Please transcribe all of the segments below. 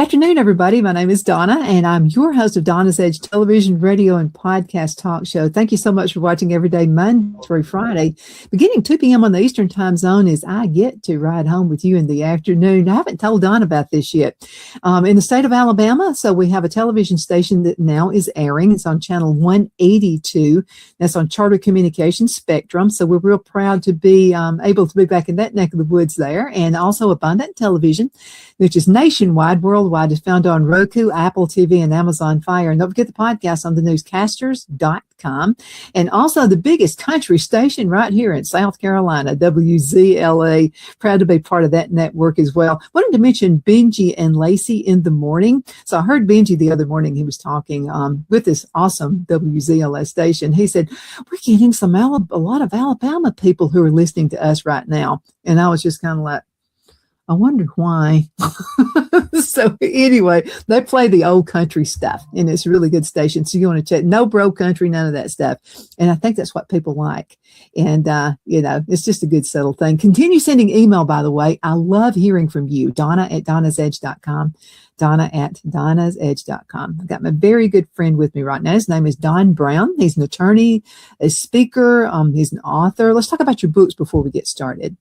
Afternoon, everybody. My name is Donna, and I'm your host of Donna's Edge television, radio, and podcast talk show. Thank you so much for watching every day, Monday through Friday. Beginning 2 p.m. on the Eastern time zone is I get to ride home with you in the afternoon. I haven't told Don about this yet. In the state of Alabama, so we have a television station that now is airing. It's on channel 182. That's on Charter Communications Spectrum. So we're real proud to be able to be back in that neck of the woods there. And also Abundant Television, which is nationwide, worldwide. Is found on Roku, Apple TV, and Amazon Fire. And don't forget the podcast on thenewscasters.com. And also the biggest country station right here in South Carolina, WZLA. Proud to be part of that network as well. Wanted to mention Benji and Lacey in the morning. So I heard Benji the other morning. He was talking with this awesome WZLA station. He said, we're getting a lot of Alabama people who are listening to us right now. And I was just kind of like, I wonder why. So anyway, they play the old country stuff, and it's a really good station. So you want to check. No bro country, none of that stuff. And I think that's what people like. And, it's just a good settled thing. Continue sending email, by the way. I love hearing from you. Donna@donnasedge.com. Donna@donnasedge.com. I've got my very good friend with me right now. His name is Don Brown. He's an attorney, a speaker. He's an author. Let's talk about your books before we get started.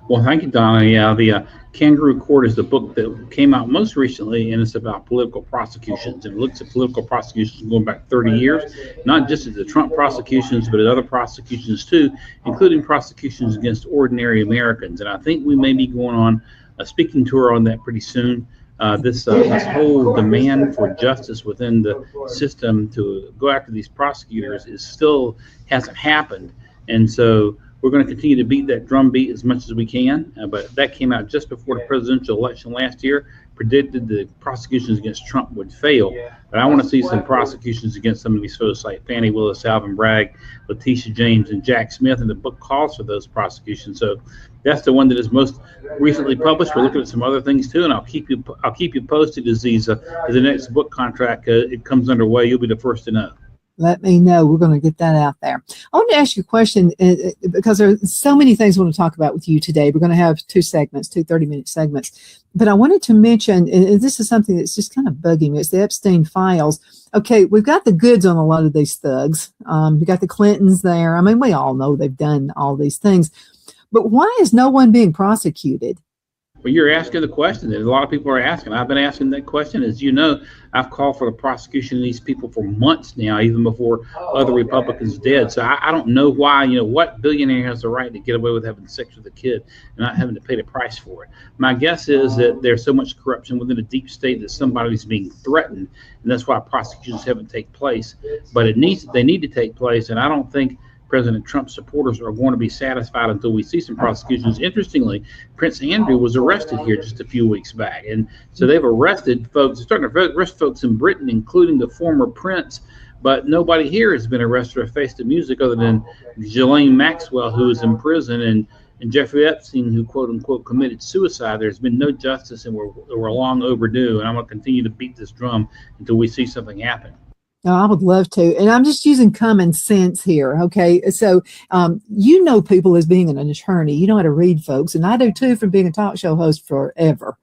Well, thank you, Donna. Yeah, the Kangaroo Court is the book that came out most recently, and it's about political prosecutions. And it looks at political prosecutions going back 30 years, not just at the Trump prosecutions, but at other prosecutions too, including prosecutions against ordinary Americans. And I think we may be going on a speaking tour on that pretty soon. This whole demand for justice within the system to go after these prosecutors hasn't happened. And so we're going to continue to beat that drumbeat as much as we can, but that came out just before the presidential election last year, predicted the prosecutions against Trump would fail. But I want to see some prosecutions against some of these folks like Fannie Willis, Alvin Bragg, Letitia James, and Jack Smith, and the book calls for those prosecutions. So that's the one that is most recently published. We're looking at some other things too, and I'll keep you posted as the next book contract it comes underway. You'll be the first to know. Let me know. We're going to get that out there. I want to ask you a question because there are so many things I want to talk about with you today. We're going to have two 30-minute segments. But I wanted to mention, and this is something that's just kind of bugging me, it's the Epstein files. Okay, we've got the goods on a lot of these thugs. We got the Clintons there. I mean, we all know they've done all these things. But why is no one being prosecuted? Well, you're asking the question that a lot of people are asking. I've been asking that question. As you know, I've called for the prosecution of these people for months now, even before other Republicans did. So I don't know why, what billionaire has the right to get away with having sex with a kid and not having to pay the price for it. My guess is that there's so much corruption within the deep state that somebody's being threatened, and that's why prosecutions haven't taken place. But they need to take place, and I don't think President Trump supporters are going to be satisfied until we see some prosecutions. Interestingly, Prince Andrew was arrested here just a few weeks back. And so they've arrested folks, starting to arrest folks in Britain, including the former prince. But nobody here has been arrested or faced the music other than Ghislaine Maxwell, who is in prison, and Jeffrey Epstein, who quote unquote committed suicide. There's been no justice, and we're long overdue. And I'm going to continue to beat this drum until we see something happen. No, I would love to. And I'm just using common sense here. Okay. So, people as being an attorney, you know how to read folks. And I do too from being a talk show host forever.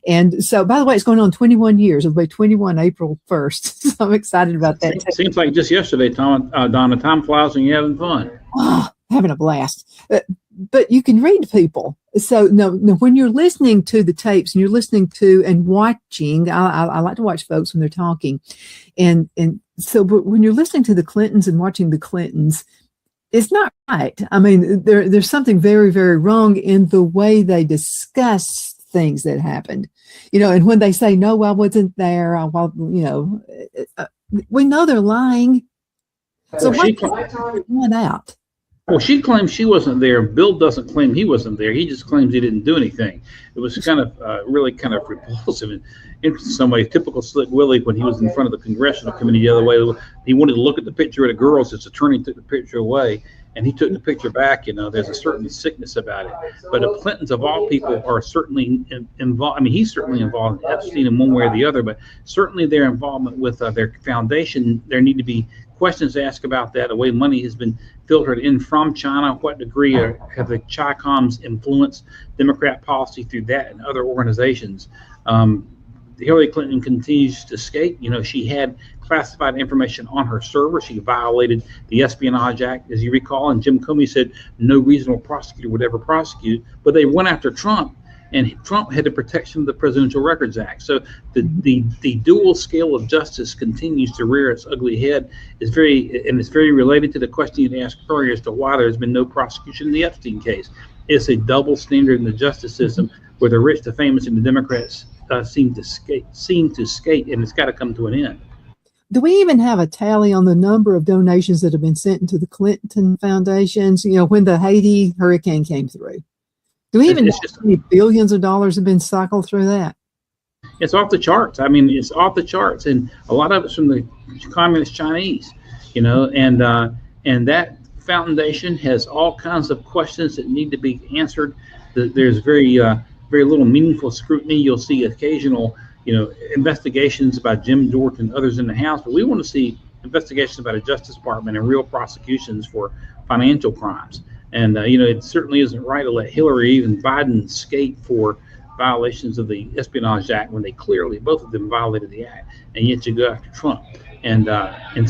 And so, by the way, it's going on 21 years. It'll be 21 April 1st. So I'm excited about that. Seems like just yesterday, Donna, time flies when you're having fun. Oh, having a blast. But you can read people. So no, when you're listening to the tapes and you're listening to and watching, I like to watch folks when they're talking. And so but when you're listening to the Clintons and watching the Clintons, it's not right. I mean, there's something very, very wrong in the way they discuss things that happened. And when they say, no, I wasn't there, we know they're lying. So why can't they point out? Well, she claims she wasn't there. Bill doesn't claim he wasn't there. He just claims he didn't do anything. It was kind of really kind of repulsive and in some way typical Slick Willie when he was in front of the congressional committee the other way. He wanted to look at the picture of the girls. His attorney took the picture away, and he took the picture back. There's a certain sickness about it. But the Clintons, of all people, are certainly involved. I mean, he's certainly involved in Epstein in one way or the other, but certainly their involvement with their foundation, there need to be questions asked about that, the way money has been filtered in from China, what degree have the Chi-Coms influenced Democrat policy through that and other organizations. Hillary Clinton continues to skate. She had classified information on her server. She violated the Espionage Act, as you recall, and Jim Comey said no reasonable prosecutor would ever prosecute, but they went after Trump. And Trump had the protection of the Presidential Records Act. So the dual scale of justice continues to rear its ugly head. It's very related to the question you asked earlier as to why there's been no prosecution in the Epstein case. It's a double standard in the justice system where the rich, the famous, and the Democrats seem to skate, and it's got to come to an end. Do we even have a tally on the number of donations that have been sent to the Clinton foundations? When the Haiti hurricane came through. Do we even know how many billions of dollars have been cycled through that? It's off the charts. I mean, it's off the charts, and a lot of it's from the communist Chinese, and that foundation has all kinds of questions that need to be answered. There's very little meaningful scrutiny. You'll see occasional, investigations about Jim Jordan and others in the House, but we want to see investigations about a Justice Department and real prosecutions for financial crimes. And, it certainly isn't right to let Hillary, even Biden, skate for violations of the Espionage Act when they clearly, both of them, violated the act, and yet you go after Trump. And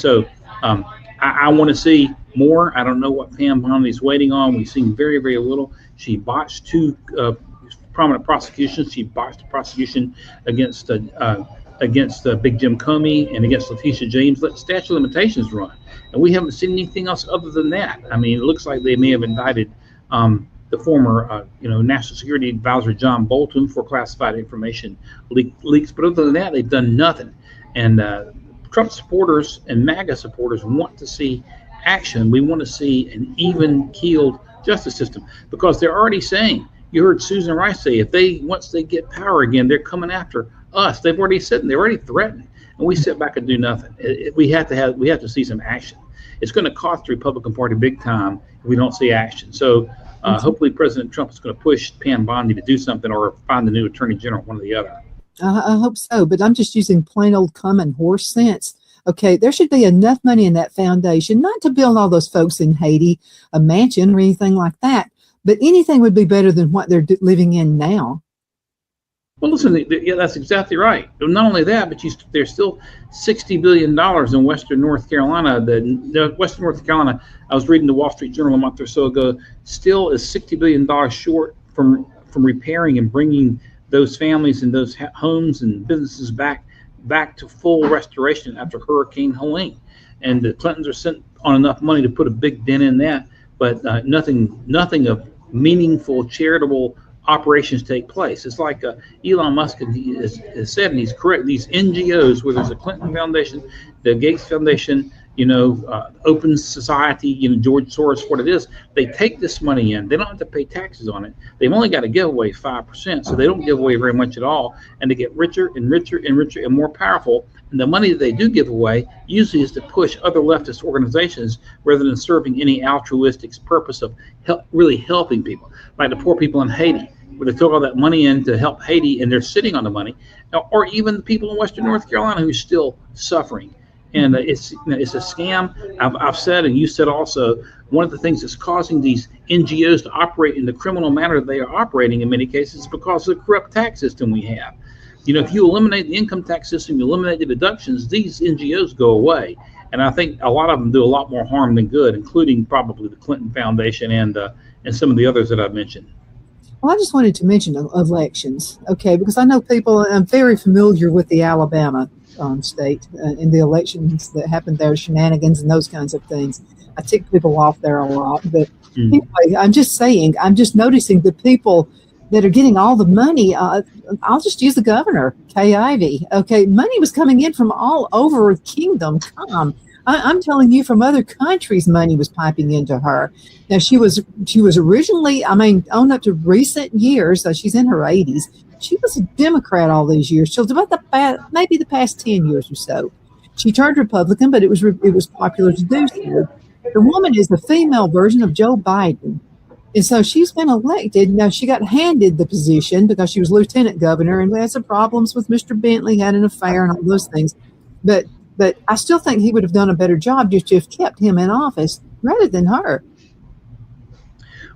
so I want to see more. I don't know what Pam Bondi's waiting on. We've seen very, very little. She botched two prominent prosecutions. She botched the prosecution against Big Jim Comey and against Letitia James. Let statute of limitations run. And we haven't seen anything else other than that. I mean, it looks like they may have indicted the former, National Security Advisor John Bolton for classified information leaks. But other than that, they've done nothing. And Trump supporters and MAGA supporters want to see action. We want to see an even-keeled justice system because they're already saying, you heard Susan Rice say, once they get power again, they're coming after us. They've already said, they're already threatened. And we sit back and do nothing. We have to see some action. It's going to cost the Republican Party big time if we don't see action. So hopefully President Trump is going to push Pam Bondi to do something or find the new Attorney General, one or the other. I hope so, but I'm just using plain old common horse sense. Okay, there should be enough money in that foundation, not to build all those folks in Haiti a mansion or anything like that, but anything would be better than what they're living in now. Well, listen, yeah, that's exactly right. Not only that, but there's still $60 billion in Western North Carolina. The Western North Carolina, I was reading the Wall Street Journal a month or so ago, still is $60 billion short from repairing and bringing those families and those homes and businesses back to full restoration after Hurricane Helene. And the Clintons are sent on enough money to put a big dent in that, but nothing of meaningful charitable operations take place. It's like Elon Musk has said, and he's correct, these NGOs, where there's a Clinton Foundation, the Gates Foundation, Open Society, George Soros, what it is, they take this money in. They don't have to pay taxes on it. They've only got to give away 5%, so they don't give away very much at all, and they get richer and richer and richer and more powerful. And the money that they do give away usually is to push other leftist organizations rather than serving any altruistic purpose of really helping people, like the poor people in Haiti, where they took all that money in to help Haiti, and they're sitting on the money, or even the people in Western North Carolina who are still suffering. And it's a scam. I've said, and you said also, one of the things that's causing these NGOs to operate in the criminal manner they are operating in many cases is because of the corrupt tax system we have. If you eliminate the income tax system, you eliminate the deductions, these NGOs go away. And I think a lot of them do a lot more harm than good, including probably the Clinton Foundation and some of the others that I've mentioned. Well, I just wanted to mention elections, okay, because I know people, I'm very familiar with the Alabama state and the elections that happened there, shenanigans and those kinds of things. I tick people off there a lot. But anyway, I'm just noticing the people that are getting all the money. I'll just use the governor, Kay Ivey. Okay, money was coming in from all over the kingdom come I'm telling you, from other countries, money was piping into her. Now she was originally, I mean, on up to recent years, so she's in her 80s. She was a Democrat all these years. Till about maybe the past 10 years or so. She turned Republican, but it was popular to do so. The woman is the female version of Joe Biden. And so she's been elected. Now, she got handed the position because she was lieutenant governor and had some problems with Mr. Bentley, had an affair and all those things. But I still think he would have done a better job just to have kept him in office rather than her.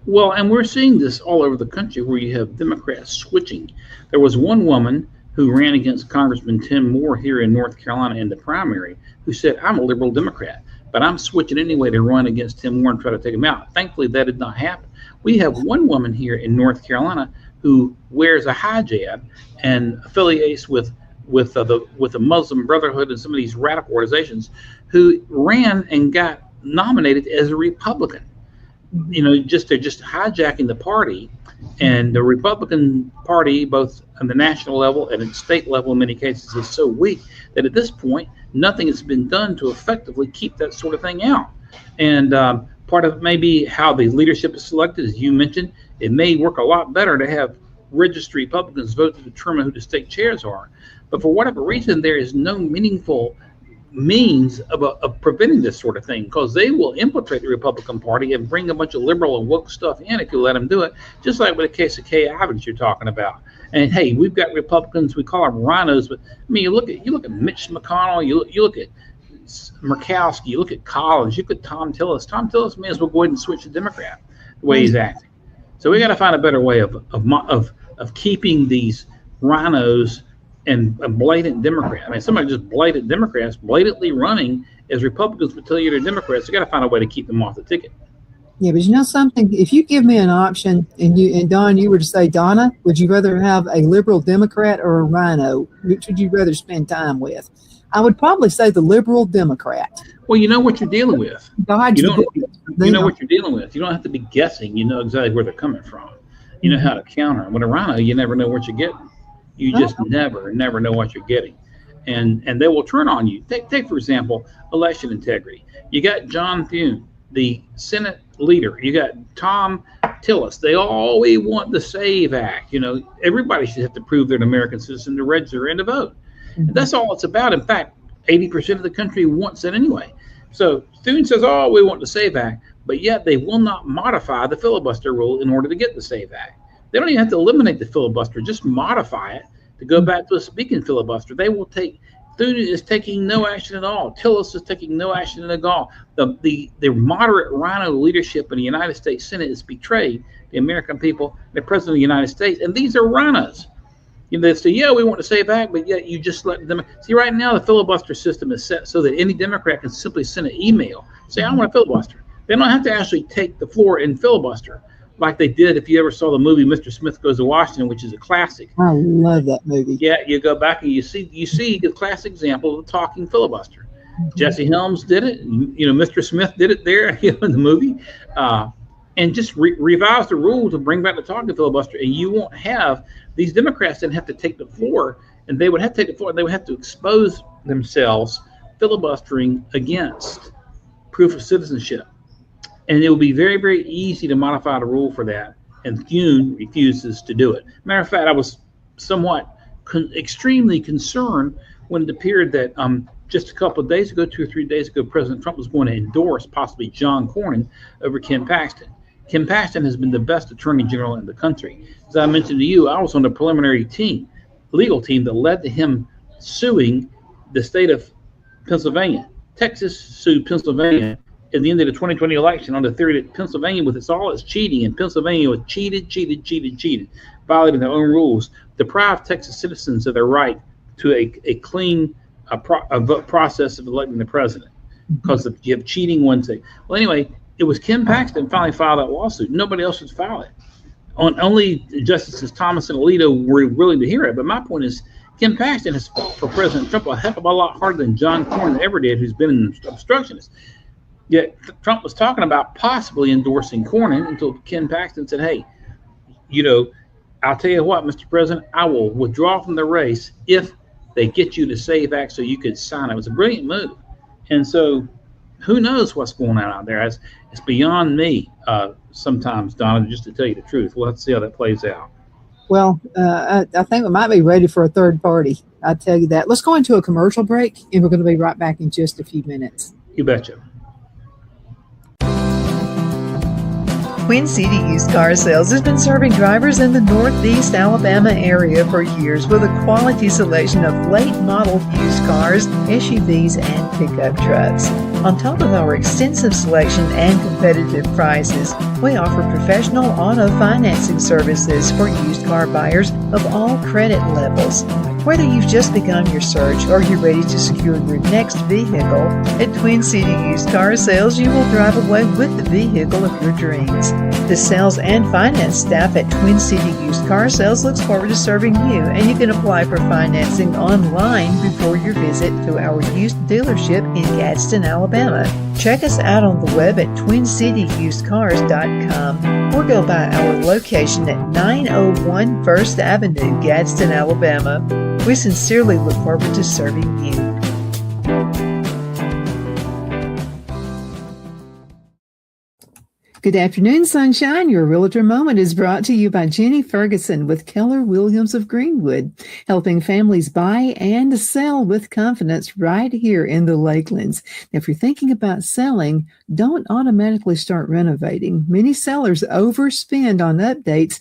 Well, and we're seeing this all over the country where you have Democrats switching. There was one woman who ran against Congressman Tim Moore here in North Carolina in the primary who said, I'm a liberal Democrat, but I'm switching anyway to run against Tim Moore and try to take him out. Thankfully, that did not happen. We have one woman here in North Carolina who wears a hijab and affiliates with the Muslim Brotherhood and some of these radical organizations, who ran and got nominated as a Republican. You know, they're just hijacking the party, and the Republican Party, both on the national level and at state level in many cases, is so weak that at this point nothing has been done to effectively keep that sort of thing out. And part of it may be how the leadership is selected, as you mentioned. It may work a lot better to have registered Republicans vote to determine who the state chairs are. But for whatever reason, there is no meaningful means of preventing this sort of thing, because they will infiltrate the Republican Party and bring a bunch of liberal and woke stuff in if you let them do it, just like with the case of Kay Ivins you're talking about. And hey, we've got Republicans, we call them rhinos, but I mean, you look at Mitch McConnell, you look at Murkowski, you look at Collins, you look at Tom Tillis. Tom Tillis may as well go ahead and switch to Democrat the way he's acting. So we got to find a better way of keeping these rhinos and a blatant Democrat. I mean, somebody just blatant Democrats blatantly running as Republicans would tell you they're Democrats. You got to find a way to keep them off the ticket. Yeah, but you know something? If you give me an option and Don, you were to say, Donna, would you rather have a liberal Democrat or a rhino? Which would you rather spend time with? I would probably say the liberal Democrat. Well, you know what you're dealing with. You know what you're dealing with. You don't have to be guessing. You know exactly where they're coming from. You know how to counter them. With a rhino, you never know what you're getting. You just never know what you're getting. And they will turn on you. Take for example, election integrity. You got John Thune, the Senate leader. You got Tom Tillis. They always want the SAVE Act. You know, everybody should have to prove they're an American citizen to register and to vote. And that's all it's about. In fact, 80% of the country wants it anyway. So Thune says, oh, we want the SAVE Act, but yet they will not modify the filibuster rule in order to get the SAVE Act. They don't even have to eliminate the filibuster, just modify it to go back to a speaking filibuster. They will take, Thune is taking no action at all. Tillis is taking no action at all. The moderate rhino leadership in the United States Senate has betrayed the American people, the President of the United States, and these are rhinos. You know, they say, yeah, we want to SAVE Act, but yet you just let them. See, right now the filibuster system is set so that any Democrat can simply send an email, say, I want to filibuster. They don't have to actually take the floor and filibuster like they did if you ever saw the movie Mr. Smith Goes to Washington, which is a classic. I love that movie. Yeah, you go back and you see the classic example of the talking filibuster. Jesse Helms did it. You know, Mr. Smith did it there in the movie. And just revise the rule to bring back the talking filibuster, and you won't have these Democrats that have to take the floor, and they would have to take the floor, and they would have to expose themselves filibustering against proof of citizenship. And it will be very, very easy to modify the rule for that, and Thune refuses to do it. Matter of fact, I was somewhat extremely concerned when it appeared that just a couple of days ago, 2 or 3 days ago, President Trump was going to endorse possibly John Cornyn over Ken Paxton. Ken Paxton has been the best attorney general in the country. As I mentioned to you, I was on the preliminary legal team that led to him suing the state of Pennsylvania. Texas sued Pennsylvania at the end of the 2020 election on the theory that Pennsylvania, with all its cheating, and Pennsylvania was cheated, violating their own rules, deprived Texas citizens of their right to a clean vote process of electing the president because you have cheating one thing. Well, anyway, it was Ken Paxton finally filed that lawsuit. Nobody else would file it. Only Justices Thomas and Alito were willing to hear it. But my point is, Ken Paxton has fought for President Trump a heck of a lot harder than John Cornyn ever did, who's been an obstructionist. Yet Trump was talking about possibly endorsing Cornyn until Ken Paxton said, hey, you know, I'll tell you what, Mr. President, I will withdraw from the race if they get you to SAVE Act so you could sign it. It was a brilliant move. And so who knows what's going on out there? It's beyond me sometimes, Donna, just to tell you the truth. We'll have to see how that plays out. Well, I think we might be ready for a third party. I'll tell you that. Let's go into a commercial break, and we're going to be right back in just a few minutes. You betcha. Twin City Used Car Sales has been serving drivers in the Northeast Alabama area for years with a quality selection of late model used cars, SUVs, and pickup trucks. On top of our extensive selection and competitive prices, we offer professional auto financing services for used car buyers of all credit levels. Whether you've just begun your search or you're ready to secure your next vehicle, at Twin City Used Car Sales, you will drive away with the vehicle of your dreams. The sales and finance staff at Twin City Used Car Sales looks forward to serving you, and you can apply for financing online before your visit to our used dealership in Gadsden, Alabama. Check us out on the web at twincityusedcars.com or go by our location at 901 First Avenue, Gadsden, Alabama. We sincerely look forward to serving you. Good afternoon, Sunshine. Your Realtor Moment is brought to you by Jenny Ferguson with Keller Williams of Greenwood, helping families buy and sell with confidence right here in the Lakelands. Now, if you're thinking about selling, don't automatically start renovating. Many sellers overspend on updates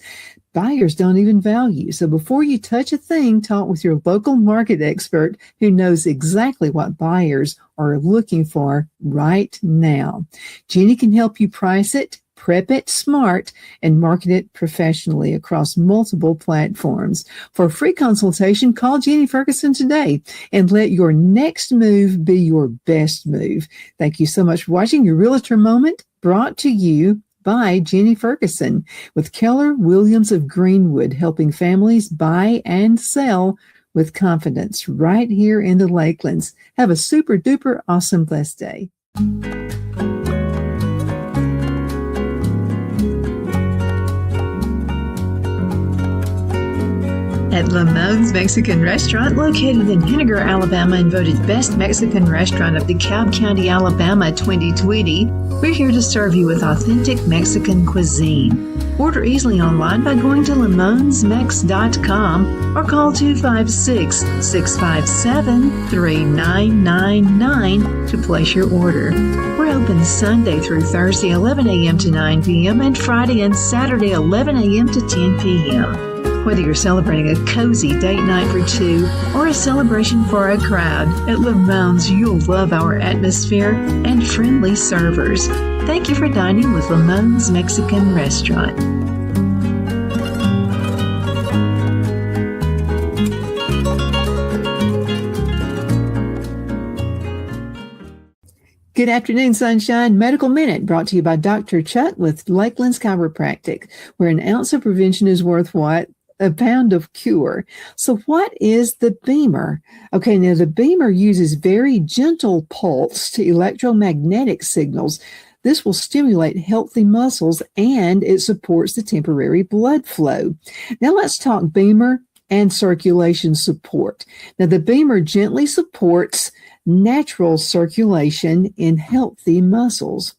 buyers don't even value. So before you touch a thing, talk with your local market expert who knows exactly what buyers are looking for right now. Jenny can help you price it, prep it smart, and market it professionally across multiple platforms. For a free consultation, call Jenny Ferguson today and let your next move be your best move. Thank you so much for watching your Realtor Moment, brought to you by Jenny Ferguson with Keller Williams of Greenwood, helping families buy and sell with confidence right here in the Lakelands. Have a super duper awesome blessed day. At Lamone's Mexican Restaurant, located in Henniger, Alabama, and voted Best Mexican Restaurant of DeKalb County, Alabama 2020, we're here to serve you with authentic Mexican cuisine. Order easily online by going to lamonsmex.com or call 256-657-3999 to place your order. We're open Sunday through Thursday, 11 a.m. to 9 p.m. and Friday and Saturday, 11 a.m. to 10 p.m. Whether you're celebrating a cozy date night for two or a celebration for a crowd, at Lamone's you'll love our atmosphere and friendly servers. Thank you for dining with Lamone's Mexican Restaurant. Good afternoon, Sunshine. Medical Minute brought to you by Dr. Chuck with Lakeland's Chiropractic, where an ounce of prevention is worth what? A pound of cure. So what is the Beamer? Okay, now the Beamer uses very gentle pulse to electromagnetic signals. This will stimulate healthy muscles and it supports the temporary blood flow. Now let's talk Beamer and circulation support. Now the Beamer gently supports natural circulation in healthy muscles.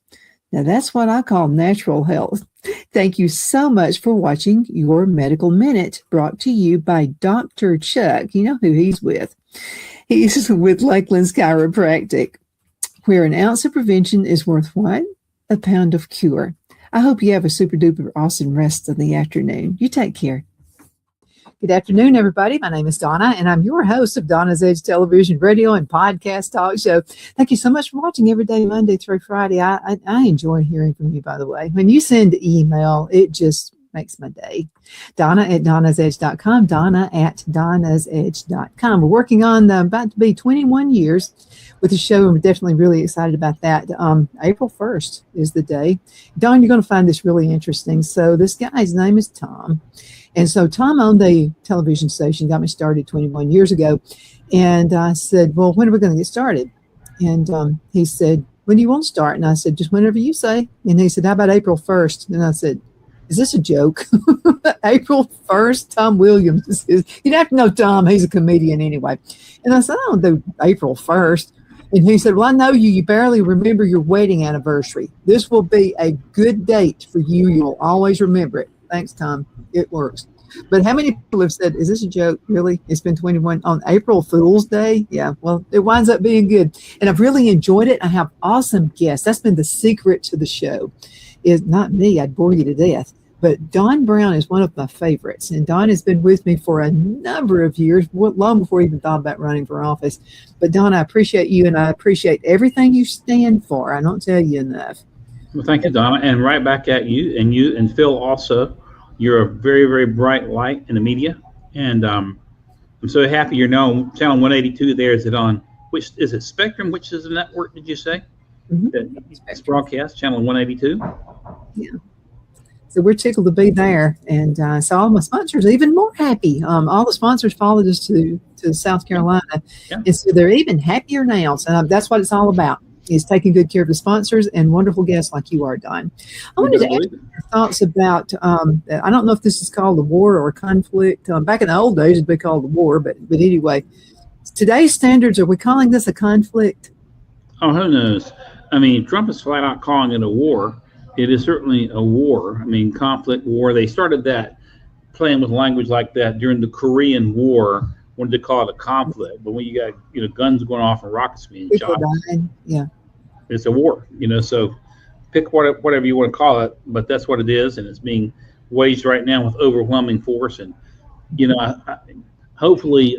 Now that's what I call natural health. Thank you so much for watching your Medical Minute, brought to you by Dr. Chuck. You know who he's with. He's with Lakeland's Chiropractic, where an ounce of prevention is worth what? A pound of cure. I hope you have a super duper awesome rest of the afternoon. You take care. Good afternoon, everybody. My name is Donna, and I'm your host of Donna's Edge television, radio, and podcast talk show. Thank you so much for watching every day, Monday through Friday. I enjoy hearing from you, by the way. When you send email, it just makes my day. Donna at donnasedge.com, Donna at donnasedge.com. We're working on about to be 21 years with the show, and we're definitely really excited about that. April 1st is the day. Don, you're going to find this really interesting. So this guy's name is Tom. And so Tom owned a television station, got me started 21 years ago. And I said, well, when are we going to get started? And he said, when do you want to start? And I said, just whenever you say. And he said, how about April 1st? And I said, is this a joke? April 1st, Tom Williams. You have to know Tom. He's a comedian anyway. And I said, I don't do April 1st. And he said, well, I know you barely remember your wedding anniversary. This will be a good date for you. You'll always remember it. Thanks, Tom. It works. But how many people have said, is this a joke? Really? It's been 21 on April Fool's Day? Yeah, well, it winds up being good. And I've really enjoyed it. I have awesome guests. That's been the secret to the show. Is not me. I'd bore you to death. But Don Brown is one of my favorites. And Don has been with me for a number of years, long before I even thought about running for office. But Don, I appreciate you, and I appreciate everything you stand for. I don't tell you enough. Well, thank you, Donna. And right back at you. And Phil also. You're a very, very bright light in the media. And I'm so happy you're now on channel 182 there. Is it on, which is it Spectrum? Which is the network, did you say? Mm-hmm. It's broadcast, channel 182? Yeah. So we're tickled to be there. And so all my sponsors are even more happy. All the sponsors followed us to South Carolina. Yeah. And so they're even happier now. So that's what it's all about, is taking good care of the sponsors and wonderful guests like you are, Don. I wanted to ask your thoughts about, I don't know if this is called a war or a conflict. Back in the old days, it'd be called a war. But anyway, today's standards, are we calling this a conflict? Oh, who knows? I mean, Trump is flat out calling it a war. It is certainly a war. I mean, conflict, war. They started that, playing with language like that during the Korean War, wanted to call it a conflict. But when you got, guns going off and rockets being shot, yeah, it's a war. So pick whatever you want to call it, but that's what it is, and it's being waged right now with overwhelming force. And hopefully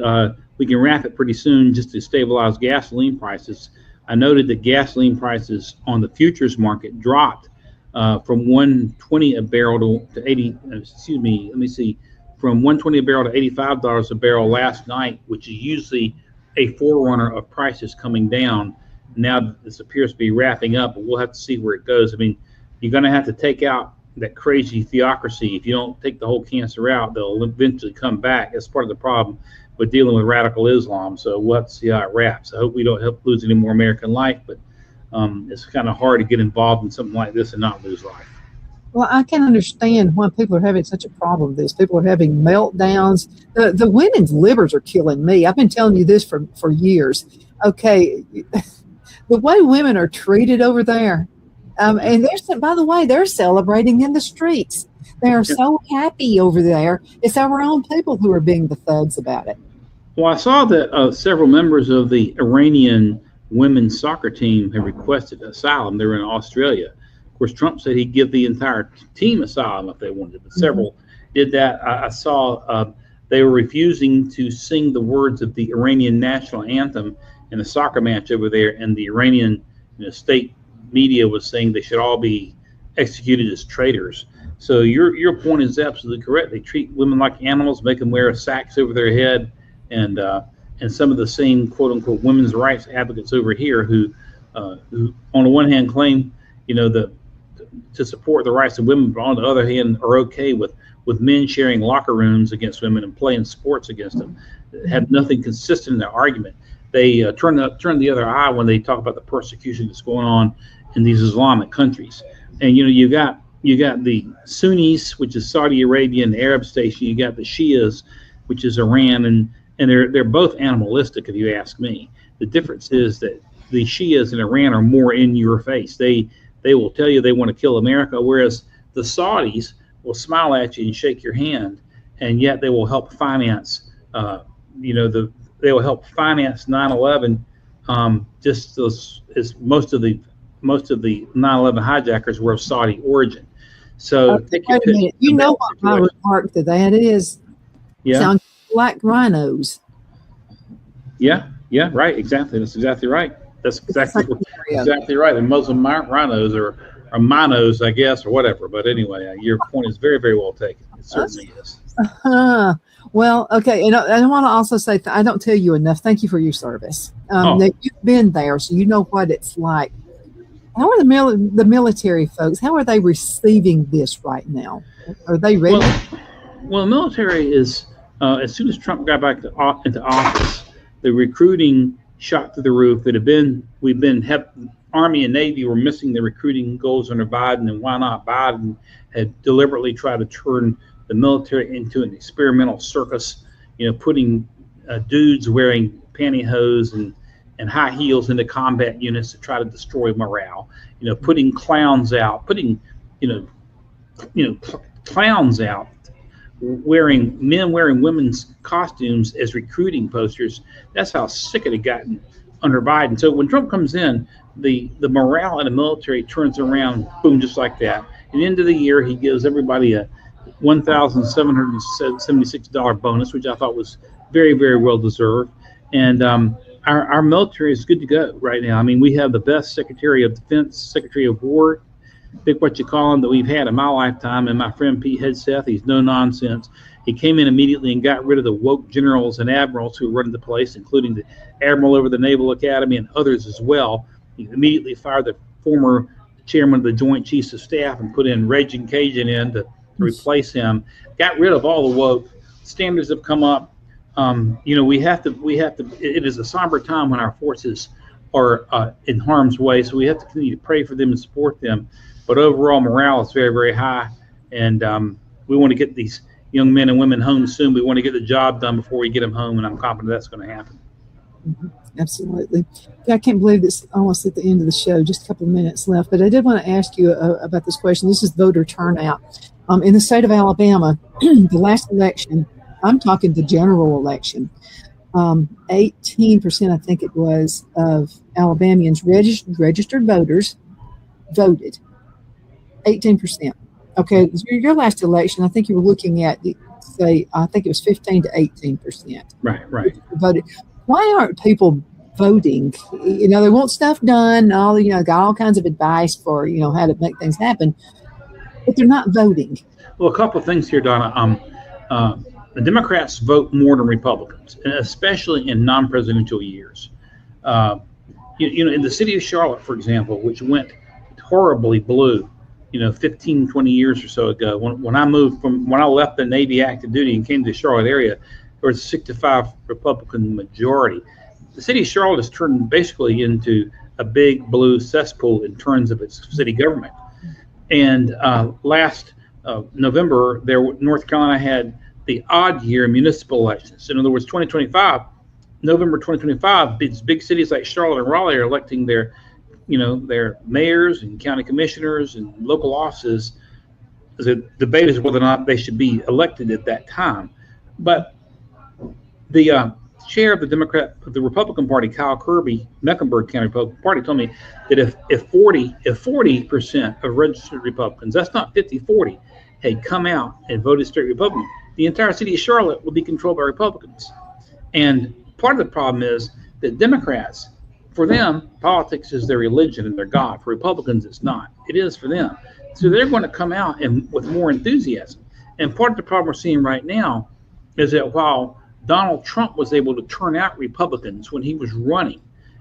we can wrap it pretty soon, just to stabilize gasoline prices. I noted that gasoline prices on the futures market dropped from 120 a barrel to 80. Excuse me. Let me see. From 120 a barrel to $85 a barrel last night, which is usually a forerunner of prices coming down. Now this appears to be wrapping up, but we'll have to see where it goes. I mean, you're going to have to take out that crazy theocracy. If you don't take the whole cancer out, they'll eventually come back. That's part of the problem with dealing with radical Islam. So we'll have to see how it wraps. I hope we don't lose any more American life, but it's kind of hard to get involved in something like this and not lose life. Well, I can understand why people are having such a problem with this. People are having meltdowns. The women's livers are killing me. I've been telling you this for years. Okay, the way women are treated over there, and by the way, they're celebrating in the streets. They are so happy over there. It's our own people who are being the thugs about it. Well, I saw that several members of the Iranian women's soccer team have requested asylum. They're in Australia. Of course, Trump said he'd give the entire team asylum if they wanted, but several did that. I saw they were refusing to sing the words of the Iranian national anthem in a soccer match over there, and the Iranian state media was saying they should all be executed as traitors. So your point is absolutely correct. They treat women like animals, make them wear sacks over their head, and some of the same quote unquote women's rights advocates over here who on the one hand claim to support the rights of women, but on the other hand are okay with men sharing locker rooms against women and playing sports against them. Have nothing consistent in their argument. They turn the other eye when they talk about the persecution that's going on in these Islamic countries. And you got the Sunnis, which is Saudi Arabia and the Arab station. You got the Shias, which is Iran, and they're both animalistic, if you ask me. The difference is that the Shias in Iran are more in your face. They will tell you they want to kill America, whereas the Saudis will smile at you and shake your hand, and yet they will help finance they will help finance 9/11, just as most of the 9/11 hijackers were of Saudi origin. So wait a minute. You know what my remark to that is? Yeah. Sound like rhinos. Yeah, right. Exactly. That's exactly right. That's exactly right. And Muslim rhinos or minos, I guess, or whatever. But anyway, your point is very, very well taken. It certainly is. Well, okay. And I want to also say, I don't tell you enough. Thank you for your service. That you've been there, so you know what it's like. How are the military folks? How are they receiving this right now? Are they ready? Well, the military is, as soon as Trump got back into office, the recruiting shot through the roof. Army and Navy were missing the recruiting goals under Biden, and why not? Biden had deliberately tried to turn the military into an experimental circus, putting dudes wearing pantyhose and high heels into combat units to try to destroy morale. Putting clowns out, clowns out, men wearing women's costumes as recruiting posters. That's how sick it had gotten under Biden. So when Trump comes in, the morale in the military turns around, boom, just like that. At the end of the year, he gives everybody a $1,776 bonus, which I thought was very, very well deserved. And our military is good to go right now. I mean, we have the best Secretary of Defense, Secretary of War, pick what you call him, that we've had in my lifetime. And my friend Pete Hegseth, he's no nonsense. He came in immediately and got rid of the woke generals and admirals who were running the place, including the admiral over the Naval Academy and others as well. He immediately fired the former chairman of the Joint Chiefs of Staff and put in Raging Cajun in to replace him. Got rid of all the woke. Standards have come up. We have to. It is a somber time when our forces are in harm's way, so we have to continue to pray for them and support them. But overall, morale is very, very high, and we want to get these young men and women home soon. We want to get the job done before we get them home, and I'm confident that's going to happen. Mm-hmm. Absolutely. I can't believe it's almost at the end of the show, just a couple of minutes left. But I did want to ask you about this question. This is voter turnout. In the state of Alabama, the last election, I'm talking the general election, 18%, I think it was, of Alabamians, registered voters, voted. 18%. Okay, your last election, I think you were looking at, I think it was 15 to 18%. Right. Voted. Why aren't people voting? They want stuff done, got all kinds of advice for, how to make things happen, but they're not voting. Well, a couple of things here, Donna. The Democrats vote more than Republicans, especially in non-presidential years. In the city of Charlotte, for example, which went horribly blue, 15, 20 years or so ago, when I left the Navy active duty and came to the Charlotte area, there was a 6-5 Republican majority. The city of Charlotte has turned basically into a big blue cesspool in terms of its city government. And last November, North Carolina had the odd year municipal elections. In other words, November 2025, big cities like Charlotte and Raleigh are electing their mayors and county commissioners and local offices. The debate is whether or not they should be elected at that time. But the chair of the Republican Party, Kyle Kirby, Mecklenburg County Republican Party, told me that if 40% of registered Republicans, that's not 50-40, had come out and voted straight Republican, the entire city of Charlotte would be controlled by Republicans. And part of the problem is that Democrats, for them, politics is their religion and their God. For Republicans, it's not. It is for them. So they're going to come out with more enthusiasm. And part of the problem we're seeing right now is that while Donald Trump was able to turn out Republicans when he was running,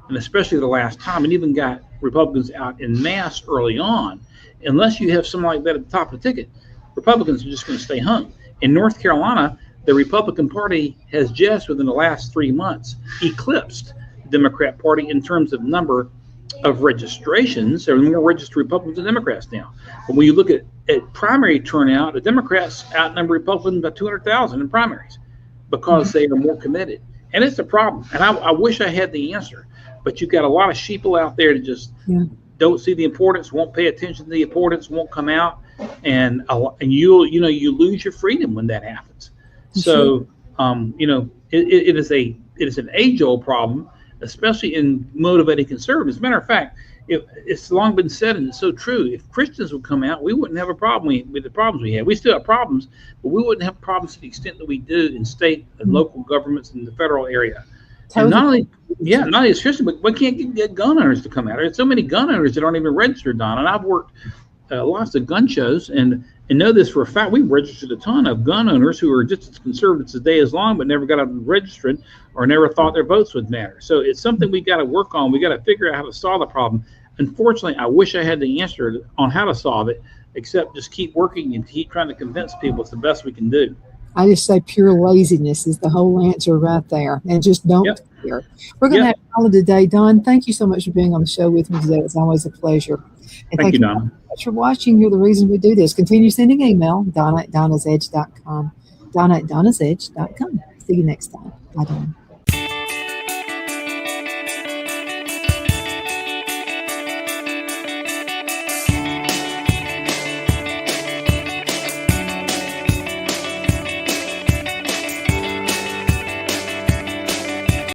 and especially the last time, and even got Republicans out en masse early on, unless you have someone like that at the top of the ticket, Republicans are just going to stay hung. In North Carolina, the Republican Party has just within the last 3 months eclipsed the Democrat Party in terms of number of registrations. There are more registered Republicans than Democrats now. But when you look at primary turnout, the Democrats outnumber Republicans by 200,000 in primaries because they are more committed. And it's a problem. And I wish I had the answer. But you've got a lot of sheeple out there that just don't see the importance, won't pay attention to the importance, won't come out. And you lose your freedom when that happens. So, it is an age-old problem, especially in motivating conservatives. As a matter of fact, it's long been said, and it's so true. If Christians would come out, we wouldn't have a problem with the problems we have. We still have problems, but we wouldn't have problems to the extent that we do in state and local governments in the federal area. Totally. And not only as Christians, but we can't get gun owners to come out. There's so many gun owners that aren't even registered, Don. And I've worked lots of gun shows and know this for a fact. We've registered a ton of gun owners who are just as conservative as day is long, but never got registered or never thought their votes would matter. So it's something we got to work on. We got to figure out how to solve the problem. Unfortunately, I wish I had the answer on how to solve it, except just keep working and keep trying to convince people it's the best we can do. I just say pure laziness is the whole answer right there. And just don't care. We're going to have to call it a day. Don, thank you so much for being on the show with me today. It's always a pleasure. And thank you, Donna. Thanks for watching. You're the reason we do this. Continue sending email, Donna@donnasedge.com. Donna@donnasedge.com. See you next time. Bye, Donna.